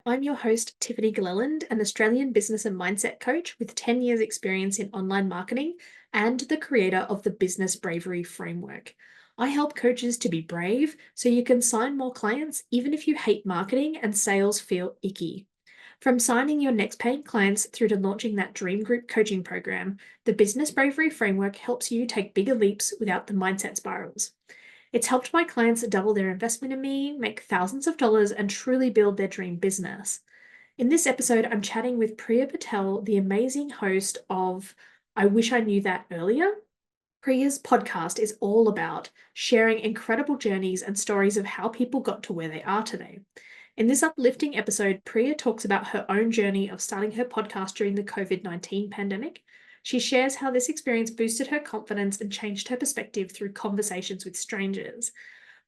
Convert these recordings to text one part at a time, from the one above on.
I'm your host, Tiffany G, an Australian business and mindset coach with 10 years' experience in online marketing and the creator of the Business Bravery framework. I help coaches to be brave so you can sign more clients even if you hate marketing and sales feel icky. From signing your next paying clients through to launching that dream group coaching program, the Business Bravery framework helps you take bigger leaps without the mindset spirals. It's helped my clients double their investment in me, make thousands of dollars, and truly build their dream business. In this episode, I'm chatting with Priya Patel, the amazing host of I Wish I Knew That Earlier. Priya's podcast is all about sharing incredible journeys and stories of how people got to where they are today. In this uplifting episode, Priya talks about her own journey of starting her podcast during the COVID-19 pandemic. She shares how this experience boosted her confidence and changed her perspective through conversations with strangers.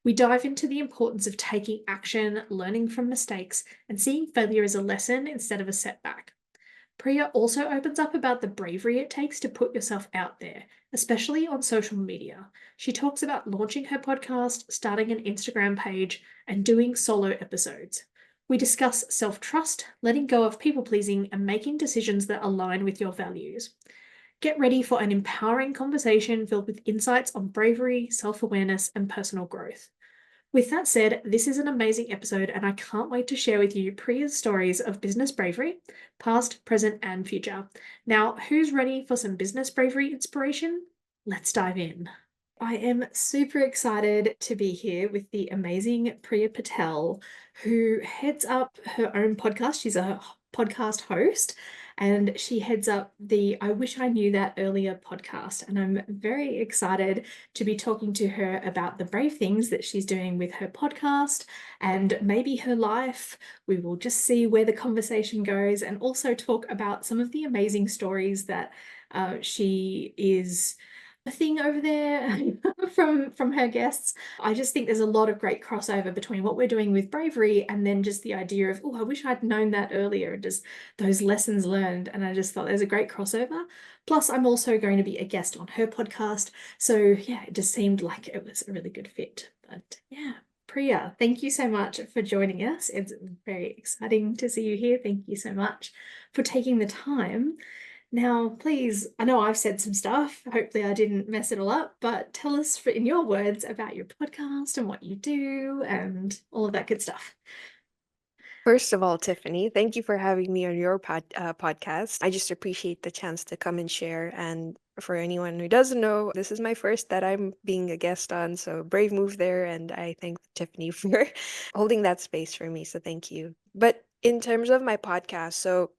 We dive into the importance of taking action, learning from mistakes, and seeing failure as a lesson instead of a setback. Priya also opens up about the bravery it takes to put yourself out there, especially on social media. She talks about launching her podcast, starting an Instagram page, and doing solo episodes. We discuss self-trust, letting go of people-pleasing, and making decisions that align with your values. Get ready for an empowering conversation filled with insights on bravery, self-awareness, and personal growth. With that said, this is an amazing episode, and I can't wait to share with you Priya's stories of business bravery, past, present, and future. Now, who's ready for some business bravery inspiration? Let's dive in. I am super excited to be here with the amazing Priya Patel, who heads up her own podcast. She's a podcast host, and she heads up the I Wish I Knew That Earlier podcast. And I'm very excited to be talking to her about the brave things that she's doing with her podcast and maybe her life. We will just see where the conversation goes and also talk about some of the amazing stories that she is a thing over there from her guests. I just think there's a lot of great crossover between what we're doing with bravery and then just the idea of, oh, I wish I'd known that earlier, and just those lessons learned. And I just thought there's a great crossover. Plus, I'm also going to be a guest on her podcast. So yeah, it just seemed like it was a really good fit. But yeah, Priya, thank you so much for joining us. It's very exciting to see you here. Thank you so much for taking the time. Now, please, I know I've said some stuff. Hopefully, I didn't mess it all up, but tell us in your words about your podcast and what you do and all of that good stuff. First of all, Tiffany, thank you for having me on your podcast. I just appreciate the chance to come and share. And for anyone who doesn't know, this is my first that I'm being a guest on. So brave move there. And I thank Tiffany for holding that space for me. So thank you. But in terms of my podcast, so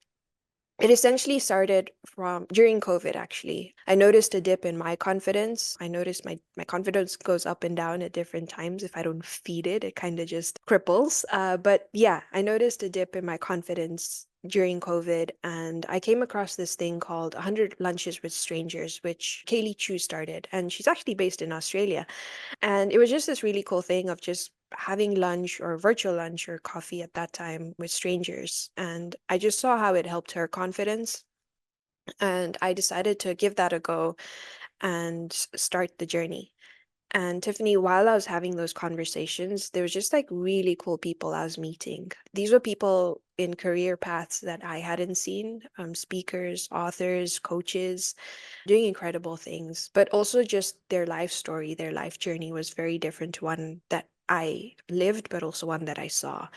it essentially started from during COVID, actually. I noticed a dip in my confidence. I noticed my confidence goes up and down at different times. If I don't feed it, it kind of just cripples. But yeah, I noticed a dip in my confidence during COVID, and I came across this thing called 100 Lunches with Strangers, which Kaylee Chu started, and she's actually based in Australia. And it was just this really cool thing of just having lunch or virtual lunch or coffee at that time with strangers. And I just saw how it helped her confidence. And I decided to give that a go and start the journey. And Tiffany, while I was having those conversations, there was just like really cool people I was meeting. These were people in career paths that I hadn't seen, speakers, authors, coaches, doing incredible things, but also just their life story, their life journey was very different to one that I lived, but also one that I saw.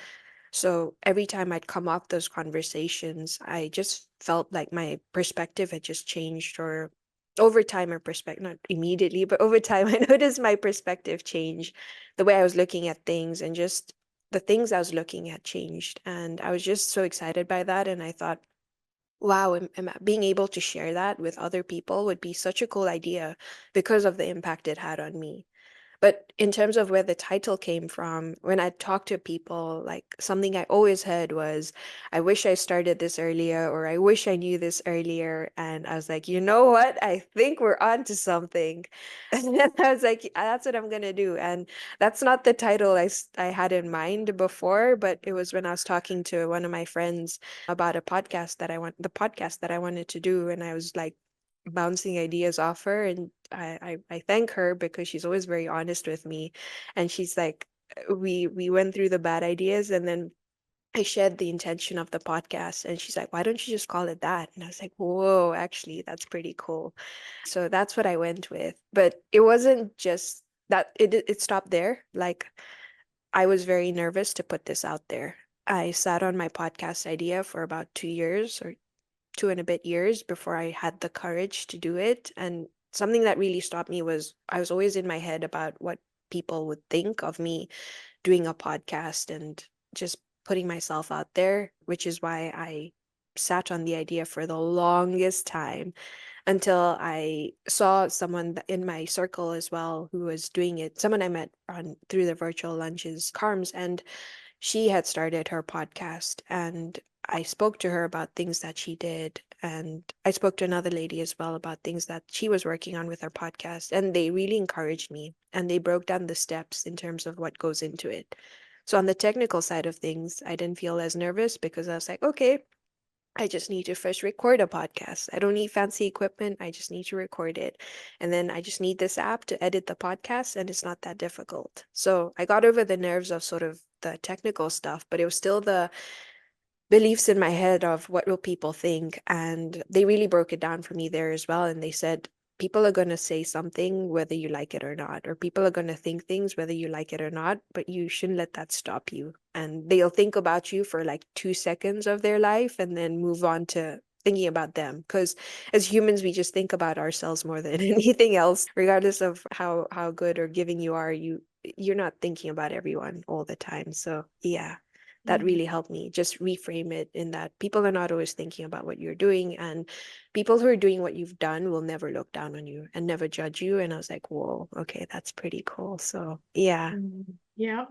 So every time I'd come off those conversations, I just felt like my perspective had just changed, or over time, or perspective, not immediately, but over time, I noticed my perspective change, the way I was looking at things, and just the things I was looking at changed. And I was just so excited by that. And I thought, wow, being able to share that with other people would be such a cool idea because of the impact it had on me. But in terms of where the title came from, when I talked to people, like something I always heard was, I wish I started this earlier, or I wish I knew this earlier. And I was like, you know what? I think we're on to something. And then I was like, that's what I'm going to do. And that's not the title I had in mind before, but it was when I was talking to one of my friends about the podcast that I wanted to do. And I was like, bouncing ideas off her, and I thank her because she's always very honest with me. And she's like, we went through the bad ideas, and then I shared the intention of the podcast, and she's like, why don't you just call it that? And I was like, whoa, actually, that's pretty cool. So that's what I went with. But it wasn't just that, it stopped there. Like, I was very nervous to put this out there. I sat on my podcast idea for about 2 years or 2 and a bit years before I had the courage to do it. And something that really stopped me was I was always in my head about what people would think of me doing a podcast and just putting myself out there, which is why I sat on the idea for the longest time until I saw someone in my circle as well who was doing it. Someone I met on through the virtual lunches, Carms, and she had started her podcast, and I spoke to her about things that she did. And I spoke to another lady as well about things that she was working on with her podcast. And they really encouraged me and they broke down the steps in terms of what goes into it. So, on the technical side of things, I didn't feel as nervous because I was like, okay, I just need to first record a podcast. I don't need fancy equipment. I just need to record it. And then I just need this app to edit the podcast, and it's not that difficult. So I got over the nerves of sort of the technical stuff, but it was still the beliefs in my head of what will people think. And they really broke it down for me there as well. And they said, people are going to say something whether you like it or not, or people are going to think things whether you like it or not, but you shouldn't let that stop you. And they'll think about you for like 2 seconds of their life and then move on to thinking about them. Because as humans, we just think about ourselves more than anything else, regardless of how good or giving you are, you're not thinking about everyone all the time. So yeah, that Mm. really helped me just reframe it in that people are not always thinking about what you're doing, and people who are doing what you've done will never look down on you and never judge you. And I was like, whoa, okay, that's pretty cool. So yeah. Yeah.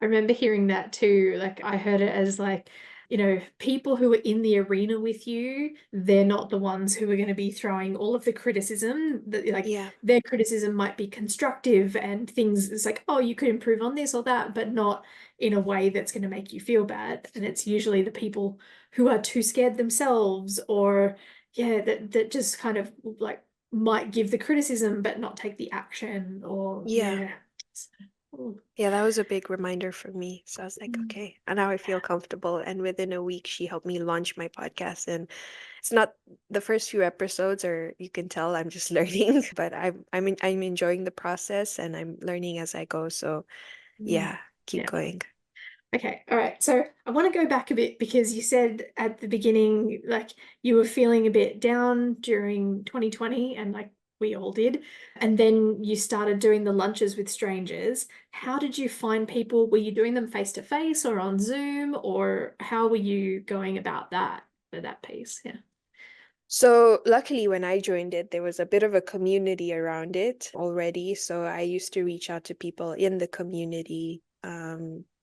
I remember hearing that too. Like I heard it as like, people who are in the arena with you, they're not the ones who are going to be throwing all of the criticism that like Yeah. their criticism might be constructive and things it's like, oh, you could improve on this or that, but not in a way that's going to make you feel bad. And it's usually the people who are too scared themselves or yeah, that just kind of like might give the criticism but not take the action or Yeah. yeah. Oh, Yeah, that was a big reminder for me. So I was like, mm, okay, and now I feel comfortable. And within a week, she helped me launch my podcast. And it's not the first few episodes, or you can tell I'm just learning, but I'm enjoying the process and I'm learning as I go. So mm. yeah, keep Yeah. going. Okay. All right. So I want to go back a bit because you said at the beginning, like you were feeling a bit down during 2020, and like we all did. And then you started doing the lunches with strangers. How did you find people? Were you doing them face to face or on Zoom, or how were you going about that for that piece? Yeah. So luckily, when I joined it, there was a bit of a community around it already. So I used to reach out to people in the community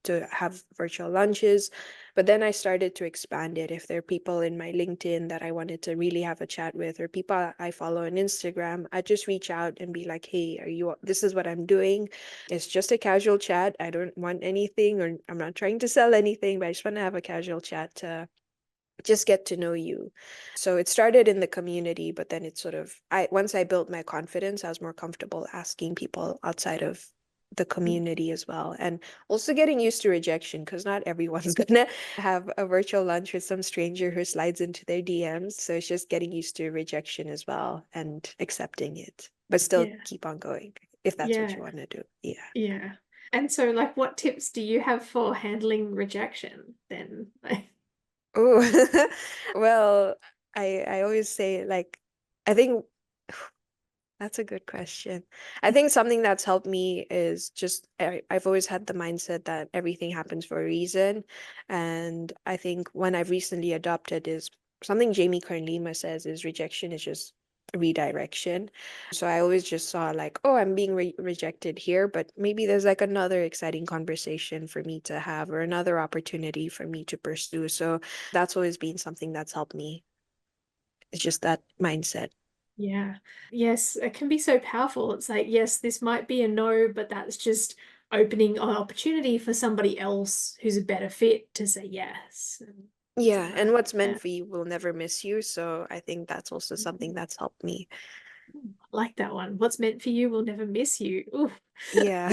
to have virtual lunches. But then I started to expand it. If there are people in my LinkedIn that I wanted to really have a chat with, or people I follow on Instagram, I just reach out and be like, hey, this is what I'm doing. It's just a casual chat. I don't want anything, or I'm not trying to sell anything, but I just want to have a casual chat to just get to know you. So it started in the community, but then it sort of I once I built my confidence, I was more comfortable asking people outside of the community as well. And also getting used to rejection because not everyone's gonna have a virtual lunch with some stranger who slides into their DMs. So it's just getting used to rejection as well and accepting it, but still Yeah. keep on going if that's what Yeah. you want to do. Yeah. Yeah. And so, like, what tips do you have for handling rejection then? Oh, well, I always say like I think that's a good question. I think something that's helped me is just I've always had the mindset that everything happens for a reason. And I think when I've recently adopted is something Jamie Kern Lima says is rejection is just redirection. So I always just saw like, oh, I'm being rejected here, but maybe there's like another exciting conversation for me to have or another opportunity for me to pursue. So that's always been something that's helped me. It's just that mindset. Yeah. Yes, it can be so powerful. It's like, yes, this might be a no, but that's just opening an opportunity for somebody else who's a better fit to say yes. And so, Yeah, and what's meant yeah. for you will never miss you. So I think that's also something that's helped me. I like that one. What's meant for you will never miss you. Ooh. Yeah.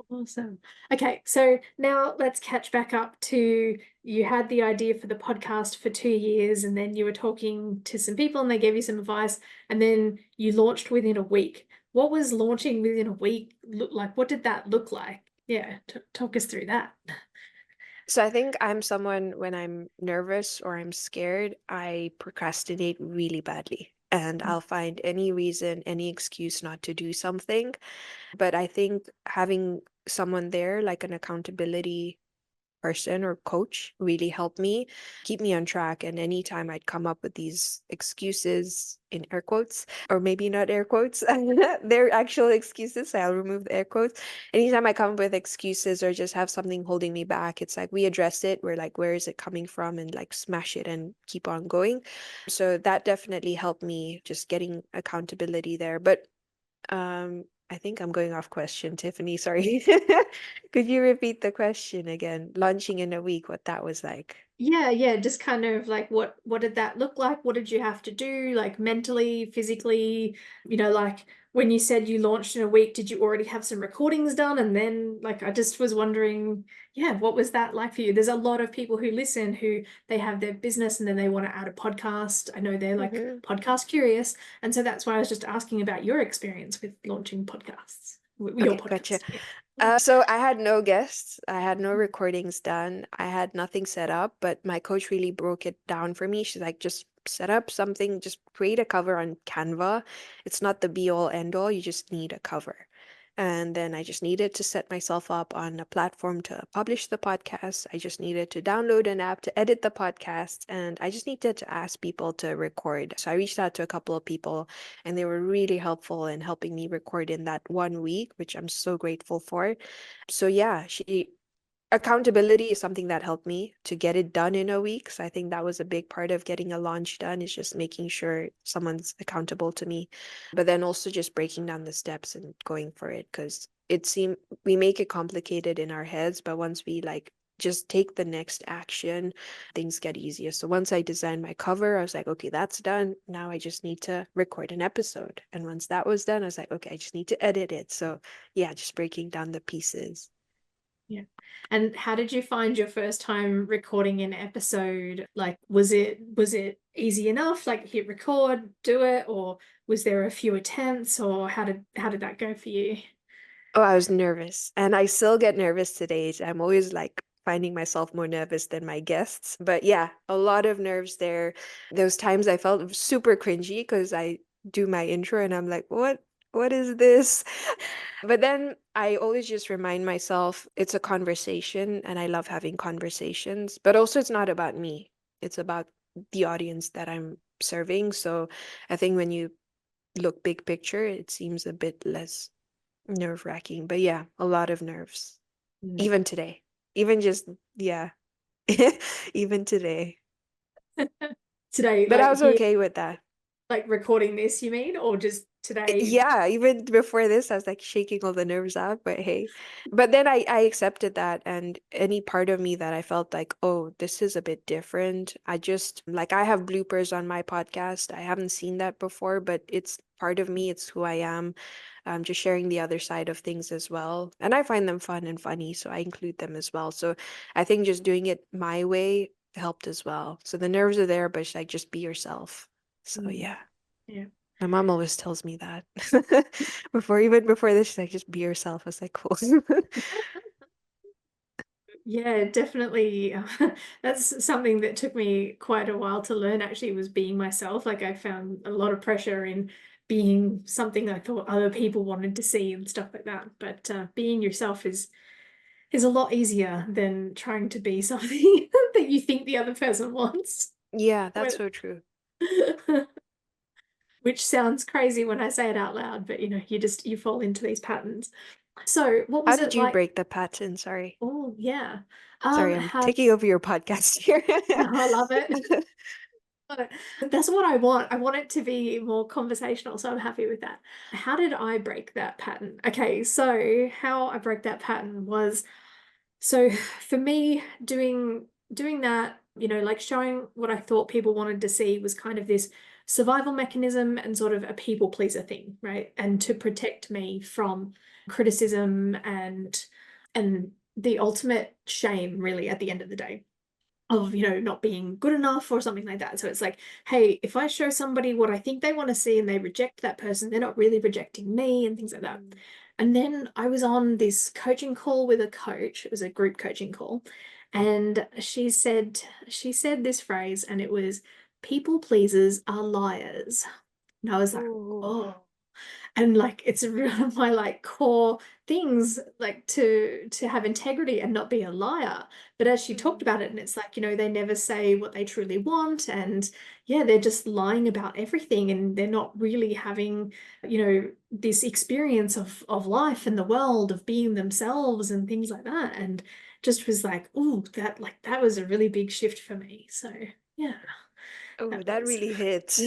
Awesome. Okay, so now let's catch back up to you had the idea for the podcast for 2 years, and then you were talking to some people and they gave you some advice, and then you launched within a week. What was launching within a week look like? What did that look like? Yeah, talk us through that. So I think I'm someone when I'm nervous or I'm scared, I procrastinate really badly. And I'll find any reason, any excuse not to do something. But I think having someone there, like an accountability person or coach, really helped me keep me on track. And anytime I'd come up with these excuses in air quotes, or maybe not air quotes, they're actual excuses, so I'll remove the air quotes. Anytime I come up with excuses or just have something holding me back, it's like we address it. We're like, where is it coming from? And like smash it and keep on going. So that definitely helped me just getting accountability there. But I think I'm going off question, Tiffany. Sorry. Could you repeat the question again? Launching in a week, what that was like. Yeah, yeah, just kind of like what did that look like? What did you have to do, like mentally, physically? Like when you said you launched in a week, did you already have some recordings done? And then like I just was wondering, yeah, what was that like for you? There's a lot of people who listen who they have their business and then they want to add a podcast. I know they're like Mhm. podcast curious. And so that's why I was just asking about your experience with launching podcasts, your Okay, gotcha. podcast. Yeah. So I had no guests. I had no recordings done. I had nothing set up, but my coach really broke it down for me. She's like, just set up something, just create a cover on Canva. It's not the be all end all. You just need a cover. And then I just needed to set myself up on a platform to publish the podcast. I just needed to download an app to edit the podcast. And I just needed to ask people to record. So I reached out to a couple of people and they were really helpful in helping me record in that 1 week, which I'm so grateful for. So yeah, she accountability is something that helped me to get it done in a week. So I think that was a big part of getting a launch done is just making sure someone's accountable to me. But then also just breaking down the steps and going for it because it seemed we make it complicated in our heads, but once we like just take the next action, things get easier. So once I designed my cover, I was like, okay, that's done. Now I just need to record an episode. And once that was done, I was like, okay, I just need to edit it. So yeah, just breaking down the pieces. Yeah. And how did you find your first time recording an episode? Like, was it easy enough? Like hit record, do it, or was there a few attempts, or how did that go for you? Oh, I was nervous. And I still get nervous today. I'm always like finding myself more nervous than my guests. But yeah, a lot of nerves there. Those times I felt super cringy because I do my intro and I'm like, what is this? But then I always just remind myself it's a conversation and I love having conversations. But also it's not about me. It's about the audience that I'm serving. So I think when you look big picture, it seems a bit less nerve-wracking, but yeah, a lot of nerves. Mm. Even today. Even just, yeah. Even today. Today, But I like was here, okay with that. like recording this, you mean, or just today? Yeah, even before this, I was like shaking all the nerves out, but hey. But then I accepted that, and any part of me that I felt like, oh, this is a bit different. I just, like, I have bloopers on my podcast. I haven't seen that before, but it's part of me. It's who I am. Just sharing the other side of things as well. And I find them fun and funny, so I include them as well. So I think just doing it my way helped as well. So the nerves are there, but it's like just be yourself. So Mm. yeah. Yeah. My mom always tells me that. Even before this, she's like, just be yourself. I was like, cool. Yeah, definitely. That's something that took me quite a while to learn, actually, was being myself. Like I found a lot of pressure in being something I thought other people wanted to see and stuff like that. But being yourself is a lot easier than trying to be something that you think the other person wants. Yeah, that's When- so true. Which sounds crazy when I say it out loud, but you fall into these patterns. So what How was it did you like? break the pattern? Sorry. Oh, yeah. Sorry, I'm How taking over your podcast here. I love it. That's what I want. I want it to be more conversational, so I'm happy with that. How did I break that pattern? Okay, so how I broke that pattern was so for me doing that, like showing what I thought people wanted to see was kind of this survival mechanism and sort of a people pleaser thing, right? And to protect me from criticism and and the ultimate shame, really, at the end of the day, of, not being good enough or something like that. So it's like, hey, if I show somebody what I think they want to see and they reject that person, they're not really rejecting me and things like that. And then I was on this coaching call with a coach. It was a group coaching call. And she said this phrase, and it was, people pleasers are liars. And I was like, Oh. oh, and like it's one of my like core things, like to have integrity and not be a liar. But as she talked Mm. about it, and it's like, they never say what they truly want, and yeah, they're just lying about everything, and they're not really having, this experience of life and the world, of being themselves and things like that. And just was like, oh, that was a really big shift for me. So yeah, Oh, that that was really hits.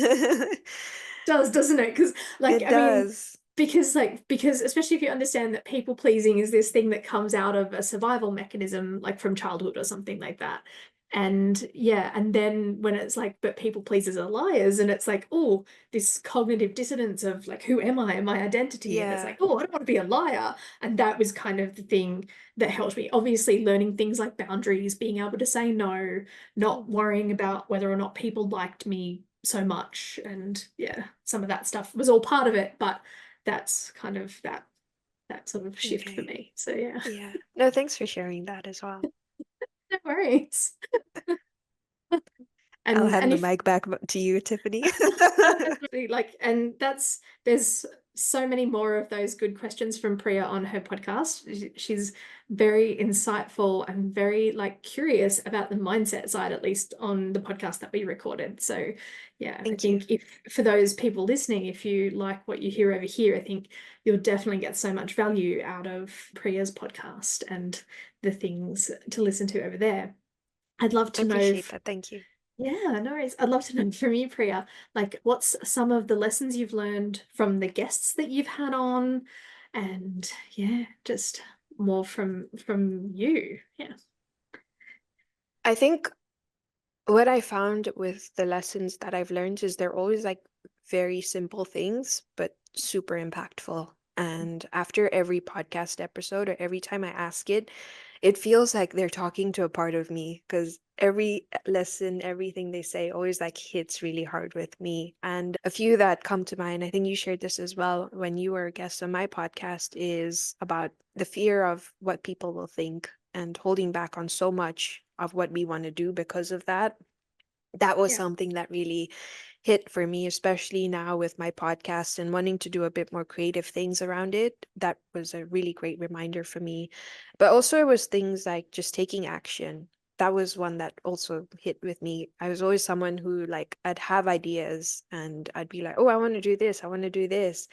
does, doesn't it? Because like, It I mean, does. because especially if you understand that people pleasing is this thing that comes out of a survival mechanism, like from childhood or something like that. And yeah, and then when it's like, but people pleasers are liars, and it's like, oh, this cognitive dissonance of like, who am I and my identity? And it's Yeah. like, oh, I don't want to be a liar. And that was kind of the thing that helped me. Obviously, learning things like boundaries, being able to say no, not Mhm. worrying about whether or not people liked me so much. And yeah, some of that stuff was all part of it, but that's kind of that sort of shift for Okay. me. So yeah, Yeah. No, thanks for sharing that as well. no worries. I'll And hand the if mic back to you, Tiffany. that's really like, and there's so many more of those good questions from Priya on her podcast. She's very insightful and very like curious about the mindset side, at least on the podcast that we recorded. So yeah, I Thank you. think if for those people listening, if you like what you hear over here, I think you'll definitely get so much value out of Priya's podcast and the things to listen to over there. I'd love I to know appreciate that. Thank you. yeah, no worries. I'd love to know from you, Priya, like what's some of the lessons you've learned from the guests that you've had on, and yeah, just more from you. Yeah. I think what I found with the lessons that I've learned is they're always like very simple things, but super impactful. And after every podcast episode or every time I ask it, it feels like they're talking to a part of me because every lesson, everything they say always like hits really hard with me. And a few that come to mind, I think you shared this as well when you were a guest on my podcast, is about the fear of what people will think and holding back on so much of what we want to do because of that. That was Yeah. something that really hit for me, especially now with my podcast and wanting to do a bit more creative things around it. That was a really great reminder for me. But also, it was things like just taking action. That was one that also hit with me. I was always someone who, like, I'd have ideas and I'd be like, oh, I want to do this, I want to do this.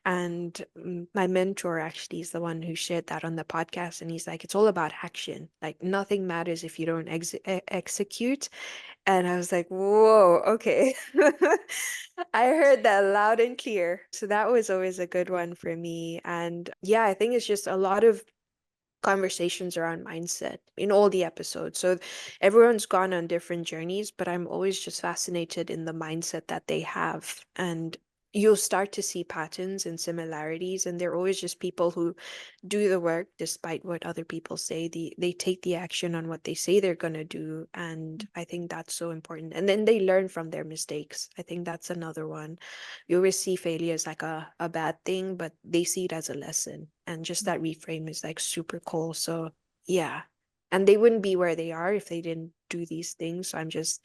And my mentor actually is the one who shared that on the podcast. And he's like, it's all about action. Like, nothing matters if you don't execute. And I was like, whoa, okay. I heard that loud and clear. So that was always a good one for me. And yeah, I think it's just a lot of conversations around mindset in all the episodes. So everyone's gone on different journeys, but I'm always just fascinated in the mindset that they have. And you'll start to see patterns and similarities. And they're always just people who do the work despite what other people say. They take the action on what they say they're going to do. And I think that's so important. And then they learn from their mistakes. I think that's another one. We always see failure as like a bad thing, but they see it as a lesson. And just that reframe is like super cool. So yeah. And they wouldn't be where they are if they didn't do these things. So I'm just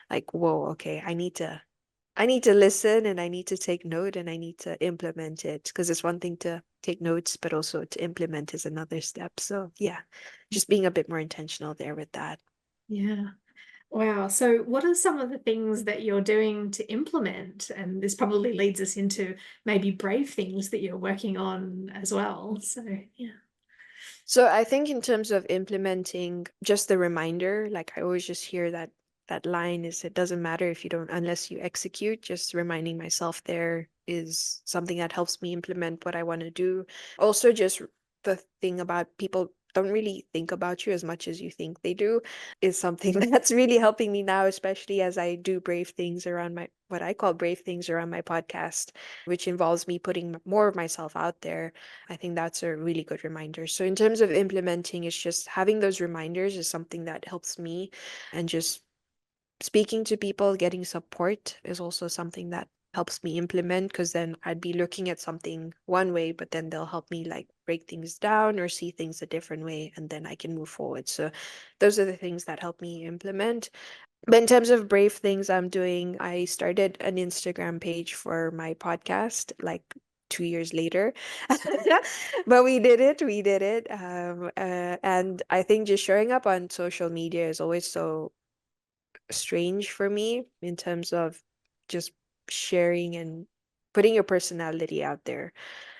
like, whoa, okay, I need to listen and I need to take note and I need to implement it because it's one thing to take notes, but also to implement is another step. So yeah, just being a bit more intentional there with that. Yeah. Wow. So what are some of the things that you're doing to implement? And this probably leads us into maybe brave things that you're working on as well. So yeah. So I think in terms of implementing just the reminder, like I always just hear that line is it doesn't matter if you don't unless you execute. Just reminding myself there is something that helps me implement what I want to do. Also just the thing about people don't really think about you as much as you think they do is something that's really helping me now, especially as I do brave things around my, what I call brave things around my podcast, which involves me putting more of myself out there. I think that's a really good reminder. So in terms of implementing, it's just having those reminders is something that helps me, and just speaking to people, getting support is also something that helps me implement, because then I'd be looking at something one way, but then they'll help me like break things down or see things a different way, and then I can move forward. So those are the things that help me implement. But in terms of brave things I'm doing, I started an Instagram page for my podcast like 2 years later. But we did it. And I think just showing up on social media is always so strange for me in terms of just sharing and putting your personality out there.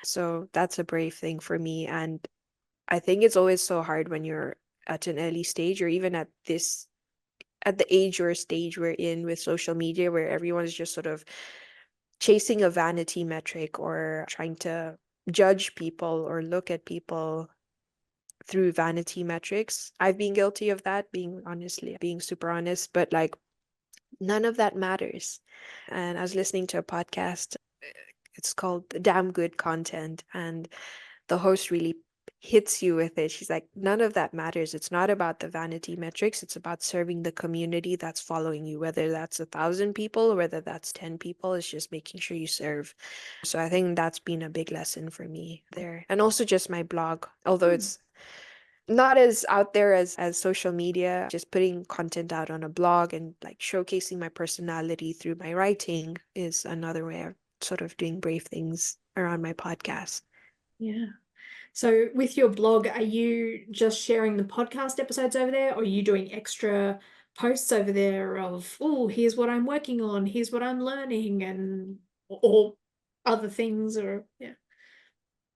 So that's a brave thing for me. And I think it's always so hard when you're at an early stage, or even at the age or stage we're in with social media, where everyone's just sort of chasing a vanity metric or trying to judge people or look at people through vanity metrics. I've been guilty of that, being super honest, but like none of that matters. And I was listening to a podcast, it's called Damn Good Content, and the host really hits you with it. She's like, none of that matters. It's not about the vanity metrics. It's about serving the community that's following you, whether that's 1,000 people or whether that's 10 people. It's just making sure you serve. So I think that's been a big lesson for me there. And also just my blog, although Hmm. it's not as out there as social media, just putting content out on a blog and like showcasing my personality through my writing is another way of sort of doing brave things around my podcast. Yeah. So with your blog, are you just sharing the podcast episodes over there, or are you doing extra posts over there of, oh, here's what I'm working on, here's what I'm learning, and or other things, or yeah.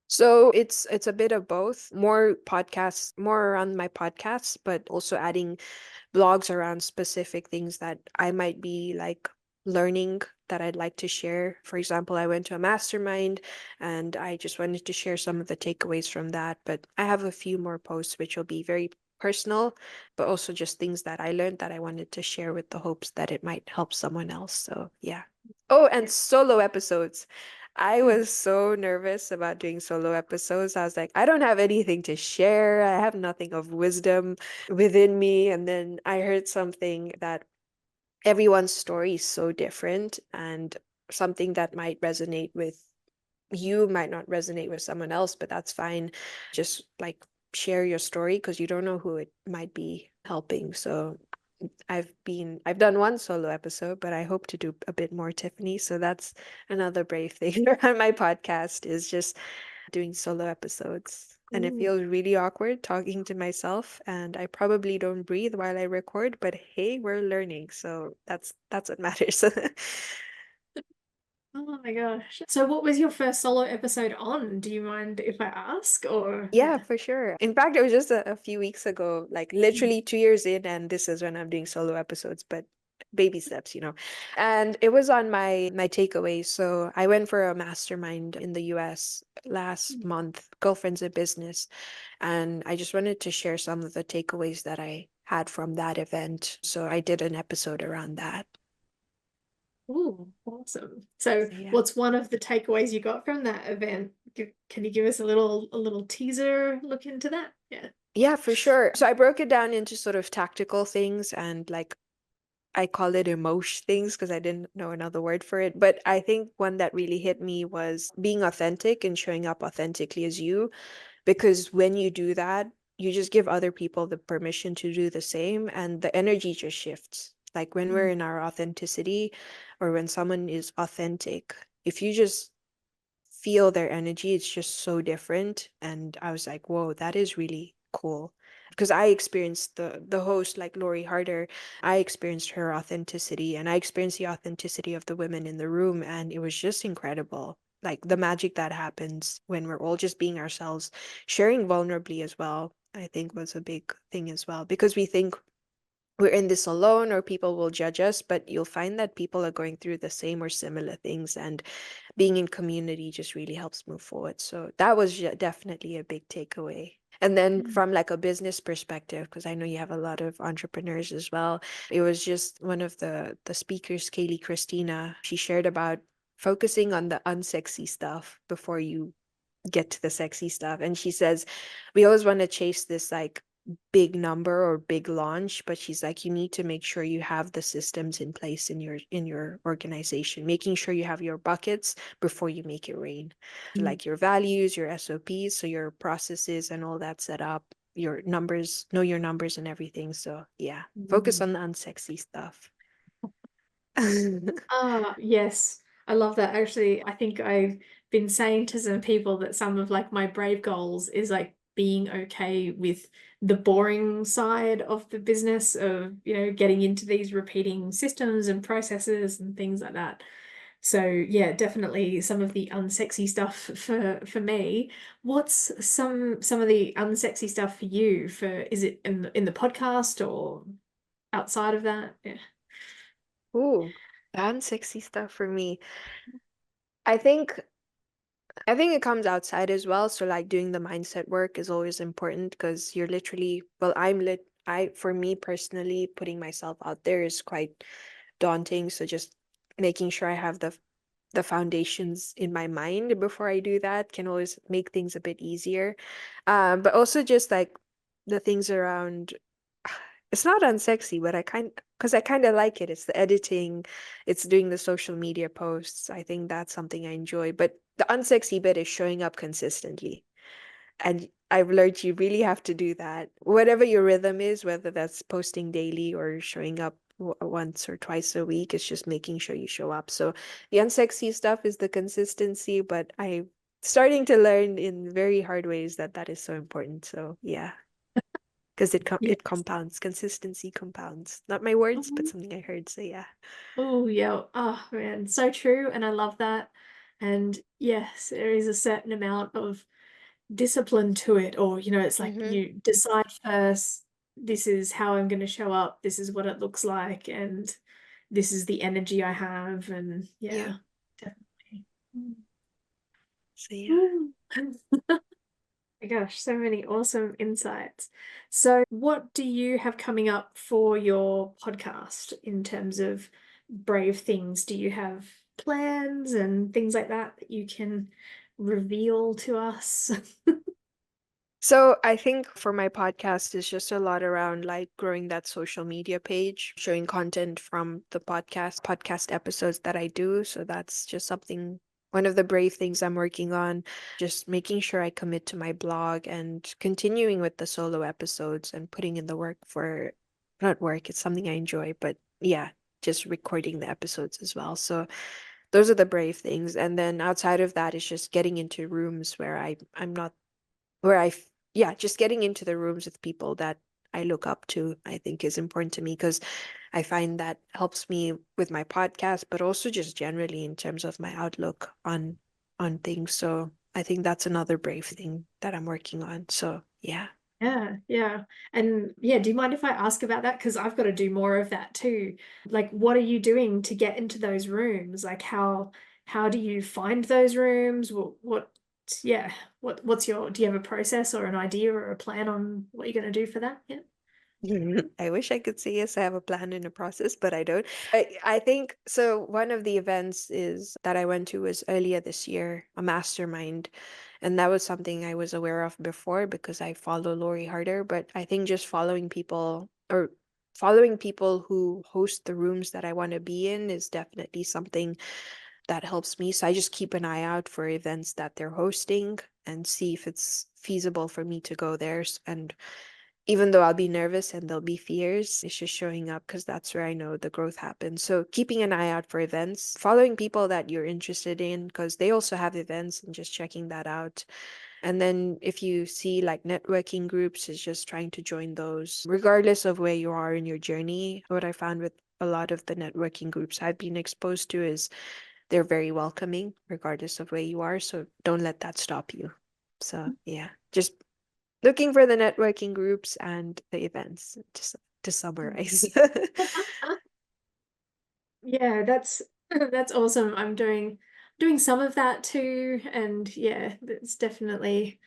So it's a bit of both. More podcasts, more around my podcasts, but also adding blogs around specific things that I might be like learning that I'd like to share. For example, I went to a mastermind and I just wanted to share some of the takeaways from that. But I have a few more posts which will be very personal, but also just things that I learned that I wanted to share with the hopes that it might help someone else. So, yeah. Oh, and Yeah. solo episodes. I Mm. was so nervous about doing solo episodes. I was like, I don't have anything to share. I have nothing of wisdom within me. And then I heard something that everyone's story is so different, and something that might resonate with you might not resonate with someone else, but that's fine. Just like share your story, because you don't know who it might be helping. So I've done one solo episode, but I hope to do a bit more, Tiffany. So that's another brave thing around my podcast, is just doing solo episodes. And it Ooh. feels really awkward talking to myself, and I probably don't breathe while I record, but hey, we're learning. So that's what matters. Oh my gosh. So what was your first solo episode on? Do you mind if I ask? Or Yeah, yeah. for sure. In fact, it was just a few weeks ago, like Mm. literally 2 years in, and this is when I'm doing solo episodes, but baby steps, you know. And it was on my takeaways. So I went for a mastermind in the US last month, Girlfriends in Business, and I just wanted to share some of the takeaways that I had from that event. So I did an episode around that. Ooh, awesome. So So yeah. what's one of the takeaways you got from that event? Can you give us a little teaser look into that? Yeah. Yeah, for sure. So I broke it down into sort of tactical things, and like I call it emotion things because I didn't know another word for it. But I think one that really hit me was being authentic and showing up authentically as you. Because when you do that, you just give other people the permission to do the same, and the energy just shifts. Like when we're Mm. in our authenticity, or when someone is authentic, if you just feel their energy, it's just so different. And I was like, whoa, that is really cool. Because I experienced the host, like Lori Harder, I experienced her authenticity, and I experienced the authenticity of the women in the room, and it was just incredible. Like the magic that happens when we're all just being ourselves, sharing vulnerably as well, I think was a big thing as well. Because we think we're in this alone or people will judge us, but you'll find that people are going through the same or similar things, and being in community just really helps move forward. So that was definitely a big takeaway. And then Mm. from like a business perspective, because I know you have a lot of entrepreneurs as well, it was just one of the speakers, Kaylee Christina, she shared about focusing on the unsexy stuff before you get to the sexy stuff. And she says, we always want to chase this like big number or big launch, but she's like, you need to make sure you have the systems in place in your organization, making sure you have your buckets before you make it rain, Mm. like your values, your SOPs, so your processes and all that set up, your numbers, know your numbers and everything. So yeah, focus Mm. on the unsexy stuff. Ah, yes. I love that. Actually, I think I've been saying to some people that some of like my brave goals is like being okay with the boring side of the business of, getting into these repeating systems and processes and things like that. So yeah, definitely some of the unsexy stuff for me. What's some of the unsexy stuff for you? Is it in the podcast or outside of that? Yeah. Ooh, unsexy stuff for me. I think I think it comes outside as well. So like doing the mindset work is always important because you're literally, well, for me personally, putting myself out there is quite daunting. So just making sure I have the foundations in my mind before I do that can always make things a bit easier. But also just like the things around, it's not unsexy, but because I kind of like it. It's the editing, it's doing the social media posts. I think that's something I enjoy. But the unsexy bit is showing up consistently. And I've learned you really have to do that. Whatever your rhythm is, whether that's posting daily or showing up once or twice a week, it's just making sure you show up. So the unsexy stuff is the consistency, but I'm starting to learn in very hard ways that that is so important. So yeah, because it Yes. compounds. Consistency compounds. Not my words, but something I heard. So yeah. Oh, yeah. Oh, man. So true. And I love that. And yes, there is a certain amount of discipline to it. Or, it's like Mm-hmm. you decide first, this is how I'm going to show up. This is what it looks like. And this is the energy I have. And Yeah. yeah, definitely. So yeah. Mm. My gosh, so many awesome insights. So, what do you have coming up for your podcast in terms of brave things? Do you have plans and things like that you can reveal to us? So I think for my podcast is just a lot around like growing that social media page, showing content from the podcast episodes that I do. So that's just something, one of the brave things I'm working on, just making sure I commit to my blog and continuing with the solo episodes and putting in the work for, not work, it's something I enjoy, but yeah, just recording the episodes as well. So those are the brave things. And then outside of that is just getting into rooms where I'm not where yeah, just getting into the rooms with people that I look up to, I think is important to me because I find that helps me with my podcast, but also just generally in terms of my outlook on things. So I think that's another brave thing that I'm working on. So yeah. Yeah, yeah. And yeah, do you mind if I ask about that? Because I've got to do more of that too. Like, what are you doing to get into those rooms? Like, how do you find those rooms? Yeah, what's do you have a process or an idea or a plan on what you're going to do for that? Yeah. I wish I could say yes, I have a plan and a process, but I don't. I think so. One of the events is that I went to was earlier this year, a mastermind. And that was something I was aware of before because I follow Lori Harder. But I think just following people who host the rooms that I want to be in is definitely something that helps me. So I just keep an eye out for events that they're hosting and see if it's feasible for me to go there. And even though I'll be nervous and there'll be fears, it's just showing up because that's where I know the growth happens. So keeping an eye out for events, following people that you're interested in because they also have events and just checking that out. And then if you see like networking groups, is just trying to join those, regardless of where you are in your journey. What I found with a lot of the networking groups I've been exposed to is they're very welcoming, regardless of where you are. So don't let that stop you. So yeah, just looking for the networking groups and the events, just to summarize. Yeah, that's that's awesome. I'm doing some of that too, and yeah, it's definitely.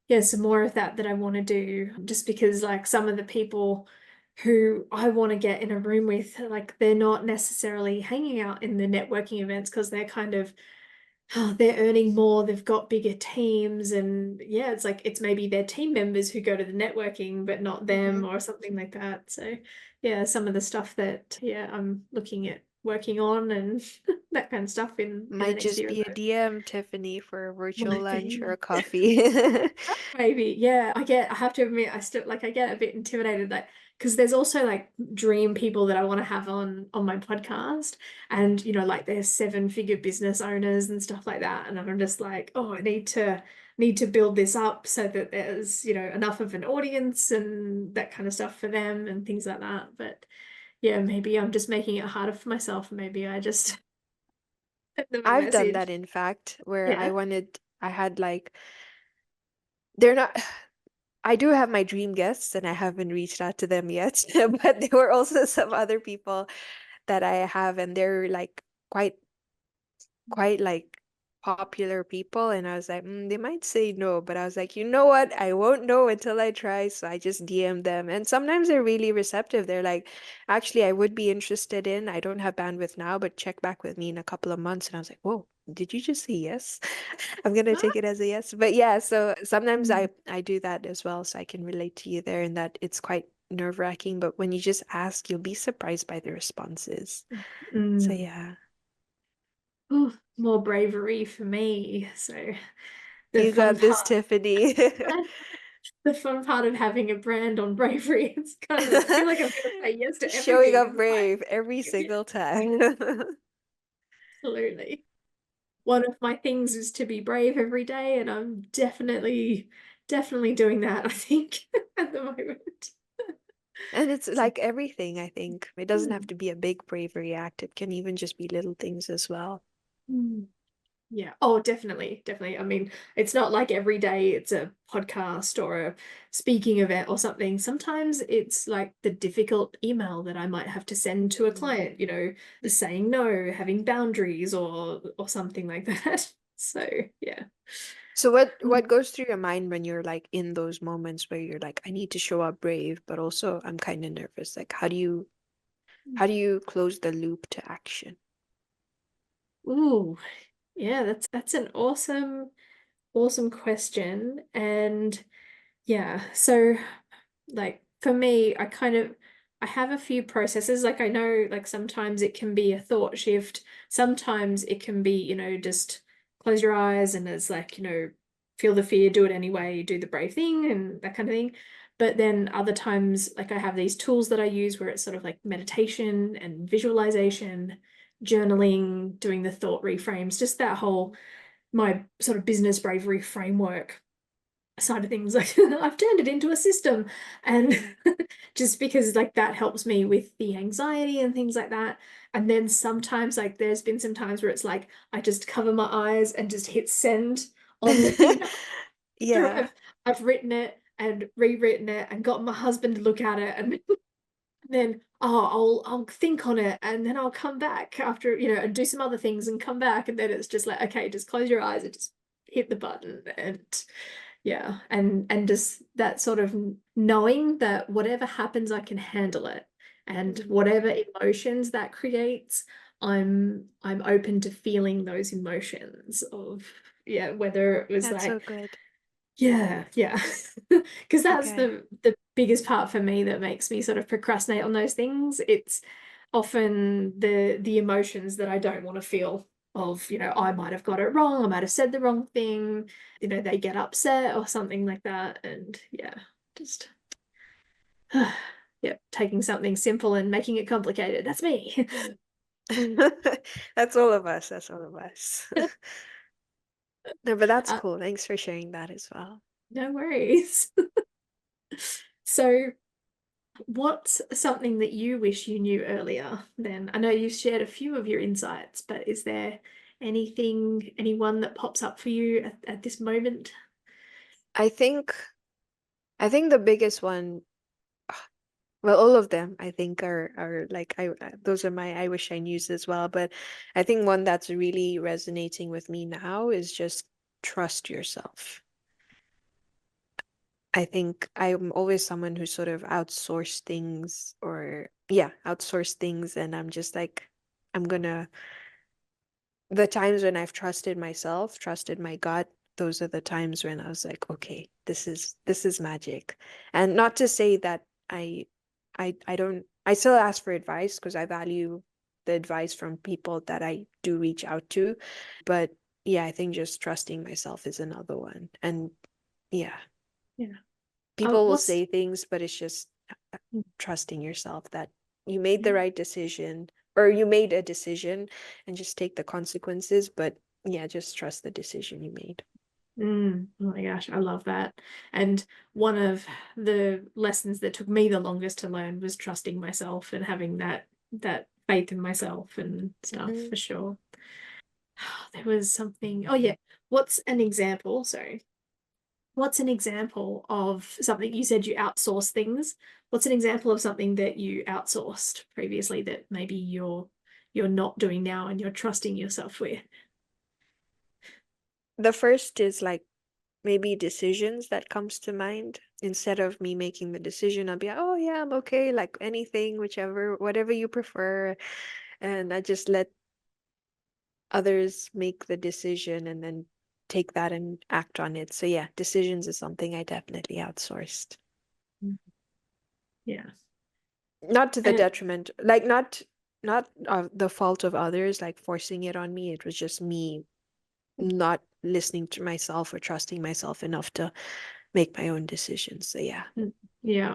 yeah, some more of that I want to do just because like some of the people who I want to get in a room with, like they're not necessarily hanging out in the networking events because they're kind of they're earning more, they've got bigger teams, and yeah, it's like it's maybe their team members who go to the networking, but not them Hmm. or something like that. So yeah, some of the stuff that yeah, I'm looking at working on and that kind of stuff in the Might next just year or be a so. DM, Tiffany, for a virtual Might lunch or a be. coffee. Maybe, yeah. I have to admit, I still like I get a bit intimidated like because there's also like dream people that I want to have on my podcast. And you know, like they're seven-figure business owners and stuff like that. And I'm just like, oh, I need to build this up so that there's, you know, enough of an audience and that kind of stuff for them and things like that. But yeah, maybe I'm just making it harder for myself. Maybe I just send them a I've done message. that, in fact, where Yeah. I had like, they're not, I do have my dream guests and I haven't reached out to them yet, but there were also some other people that I have, and they're like quite quite like popular people, and I was like, they might say no, but I was like, you know what? I won't know until I try, so I just DM them. And sometimes they're really receptive. They're like, actually, I would be interested in. I don't have bandwidth now, but check back with me in a couple of months. And I was like, whoa, did you just say yes? I'm gonna take it as a yes. But yeah, so sometimes Mm. I do that as well, so I can relate to you there in that it's quite nerve-wracking, but when you just ask, you'll be surprised by the responses. So Mm. yeah. Ooh, more bravery for me. So the You fun got this, part, Tiffany. the fun part of having a brand on bravery, it's kind of, I feel like I'm going to say yes to Showing everything. up I'm like, brave every yeah, single time. absolutely. One of my things is to be brave every day, and I'm definitely doing that, I think, at the moment. And it's So, like everything, I think. It doesn't have mm, to be a big bravery act. It can even just be little things as well. mm. Yeah. Oh, definitely. Definitely. I mean, it's not like every day it's a podcast or a speaking event or something. Sometimes it's like the difficult email that I might have to send to a Mm. client, you know, the saying no, having boundaries or something like that. So, yeah. So what goes through your mind when you're like in those moments where you're like, I need to show up brave, but also I'm kind of nervous. Like how do you close the loop to action? Ooh, yeah, that's an awesome question. And yeah, so like for me, I have a few processes. Like I know like sometimes it can be a thought shift. Sometimes it can be, you know, just close your eyes and it's like, you know, feel the fear, do it anyway, do the brave thing and that kind of thing. But then other times, like I have these tools that I use where it's sort of like meditation and visualization, journaling, doing the thought reframes, just that whole my sort of business bravery framework side of things. Like I've turned it into a system, and just because like that helps me with the anxiety and things like that. And then sometimes like there's been some times where it's like I just cover my eyes and just hit send on the email after Yeah. I've written it and rewritten it and got my husband to look at it, and then I'll think on it and then I'll come back after, you know, and do some other things and come back, and then it's just like, okay, just close your eyes and just hit the button. And yeah, and just that sort of knowing that whatever happens, I can handle it. And Mhm. whatever emotions that creates, I'm open to feeling those emotions of yeah, whether it was That's like so good. yeah, yeah. Because that's Okay. the biggest part for me that makes me sort of procrastinate on those things. It's often the emotions that I don't want to feel of, you know, I might have got it wrong, I might have said the wrong thing, you know, they get upset or something like that. And yeah, just yeah, taking something simple and making it complicated. That's me. That's all of us. That's all of us. No, but that's Uh, cool. Thanks for sharing that as well. no worries. So what's something that you wish you knew earlier then? I know you've shared a few of your insights, but is there anyone that pops up for you at this moment? I think I think the biggest one, well, all of them I think are like those are my I wish I knew as well, but I think one that's really resonating with me now is just trust yourself. I think I'm always someone who sort of outsource things or yeah, outsource things and I'm just like I'm gonna the times when I've trusted myself, trusted my gut, those are the times when I was like, okay, this is magic. And not to say that I don't I still ask for advice because I value the advice from people that I do reach out to. But yeah, I think just trusting myself is another one. And yeah, Yeah. people will What's say things, but it's just trusting yourself that you made the yeah. right decision or you made a decision and just take the consequences. But yeah, just trust the decision you made. Oh my gosh, I love that. And one of the lessons that took me the longest to learn was trusting myself and having that faith in myself and stuff Hmm. for sure. There was something. Oh yeah, what's an example? Sorry. What's an example of something you said you outsource things? What's an example of something that you outsourced previously that maybe you're not doing now and you're trusting yourself with? The first is like maybe decisions that comes to mind. Instead of me making the decision, I'll be like, oh yeah, I'm okay, like anything, whichever, whatever you prefer. And I just let others make the decision and then take that and act on it. So yeah, decisions is something I definitely outsourced. Yeah. Not to the And detriment, like not the fault of others, like forcing it on me. It was just me not listening to myself or trusting myself enough to make my own decisions. So yeah. yeah.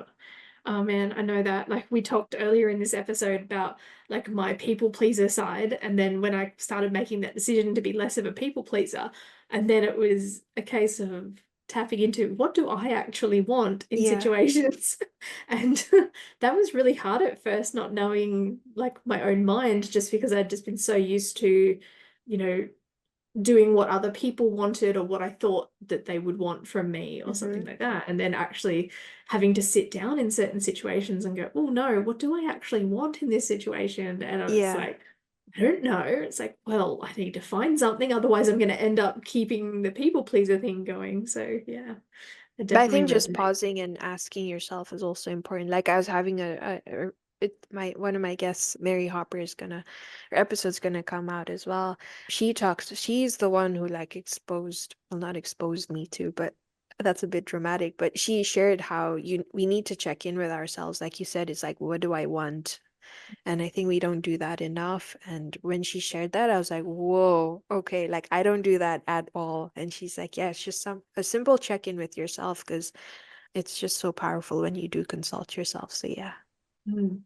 Oh man, I know that. Like we talked earlier in this episode about like my people pleaser side, and then when I started making that decision to be less of a people pleaser, and then it was a case of tapping into what do I actually want in Yeah. situations. And that was really hard at first, not knowing like my own mind, just because I'd just been so used to, you know, doing what other people wanted or what I thought that they would want from me or something Hmm. like that. And then actually having to sit down in certain situations and go, oh no, what do I actually want in this situation? And it's Yeah. like, I don't know. It's like, well, I need to find something. Otherwise, I'm going to end up keeping the people pleaser thing going. So, yeah, it But I definitely think just resonates. pausing and asking yourself is also important. Like I was having my one of my guests, Mary Hopper, is gonna her episode's gonna come out as well. She's the one who like exposed, well, not exposed me to, but that's a bit dramatic. But she shared how we need to check in with ourselves. Like you said, it's like, what do I want? And I think we don't do that enough. And when she shared that, I was like, whoa, okay, like I don't do that at all. And she's like, yeah, it's just a simple check-in with yourself because it's just so powerful when you do consult yourself. So yeah.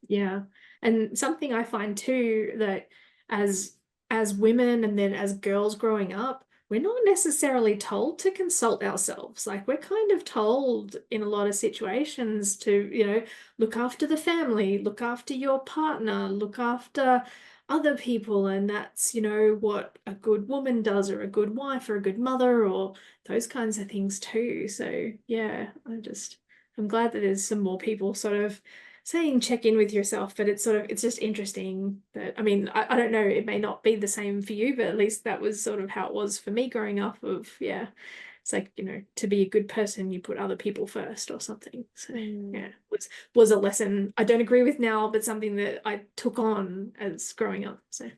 Yeah. And something I find too that as as women and then as girls growing up, we're not necessarily told to consult ourselves. Like we're kind of told in a lot of situations to, look after the family, look after your partner, look after other people. And that's, what a good woman does or a good wife or a good mother or those kinds of things too. So yeah, I'm glad that there's some more people sort of saying check in with yourself, but it's just interesting that I mean, I don't know, it may not be the same for you, but at least that was sort of how it was for me growing up of yeah, it's like, to be a good person, you put other people first or something. So Mm, yeah, was a lesson I don't agree with now, but something that I took on as growing up. So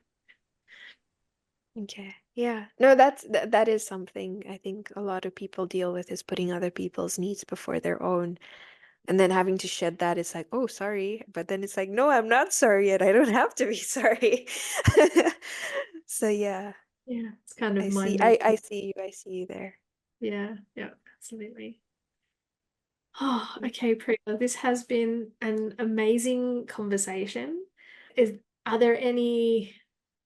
okay. Yeah. No, that is something I think a lot of people deal with is putting other people's needs before their own. And then having to shed that, it's like, oh, sorry. But then it's like, no, I'm not sorry yet. I don't have to be sorry. So yeah, yeah, it's kind of I see. mind I making. see you. I see you there. Yeah, yeah, absolutely. Oh, okay, Priya. This has been an amazing conversation. Are there any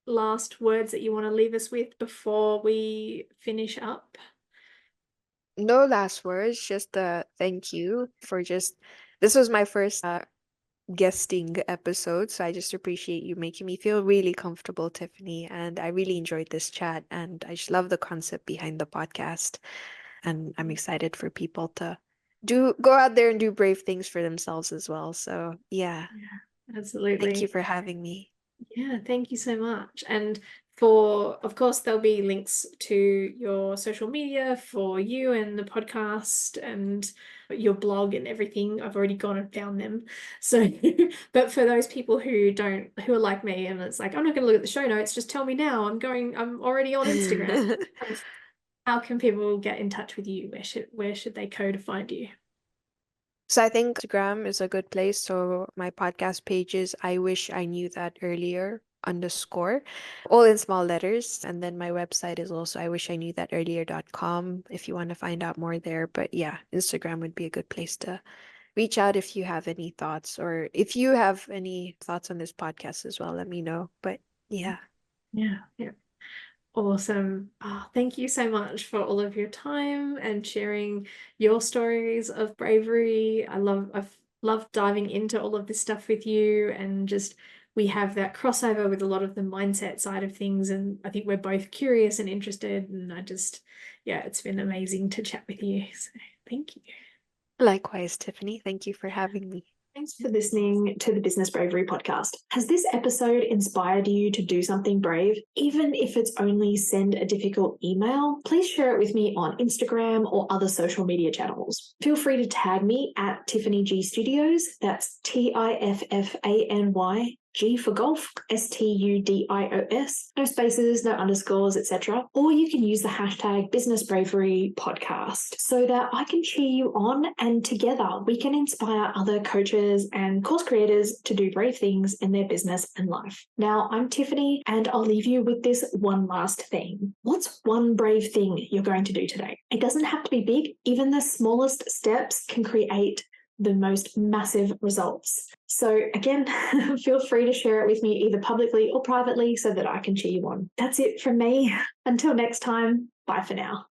last words that you want to leave us with before we finish up? No last words, just thank you for just this was my first guesting episode, so I just appreciate you making me feel really comfortable, Tiffany, and I really enjoyed this chat and I just love the concept behind the podcast and I'm excited for people to do go out there and do brave things for themselves as well. So, yeah, Yeah, thank you absolutely. for having me. Yeah, thank you so much. And Of course, there'll be links to your social media for you and the podcast and your blog and everything. I've already gone down them. So, but for those people who are like me and it's like, I'm not going to look at the show notes, just tell me now. I'm already on Instagram. How can people get in touch with you? Where should they go to find you? So I think Instagram is a good place. So my podcast page is I wish I knew that earlier underscore, all in small letters. And then my website is also I wish I knew that earlier.com if you want to find out more there. But yeah, Instagram would be a good place to reach out if you have any thoughts, or if you have any thoughts on this podcast as well, let me know. But yeah. Yeah, yeah. Awesome. Oh, thank you so much for all of your time and sharing your stories of bravery. I've loved diving into all of this stuff with you and just we have that crossover with a lot of the mindset side of things. And I think we're both curious and interested. And yeah, it's been amazing to chat with you. So thank you. Likewise, Tiffany. Thank you for having me. Thanks for listening to the Business Bravery podcast. Has this episode inspired you to do something brave? Even if it's only send a difficult email, please share it with me on Instagram or other social media channels. Feel free to tag me at Tiffany G Studios. That's Tiffany G for golf, Studios, no spaces, no underscores, etc. Or you can use the hashtag Business Bravery Podcast so that I can cheer you on and together we can inspire other coaches and course creators to do brave things in their business and life. Now, I'm Tiffany and I'll leave you with this one last thing. What's one brave thing you're going to do today? It doesn't have to be big. Even the smallest steps can create the most massive results. So again, feel free to share it with me either publicly or privately so that I can cheer you on. That's it from me. Until next time, bye for now.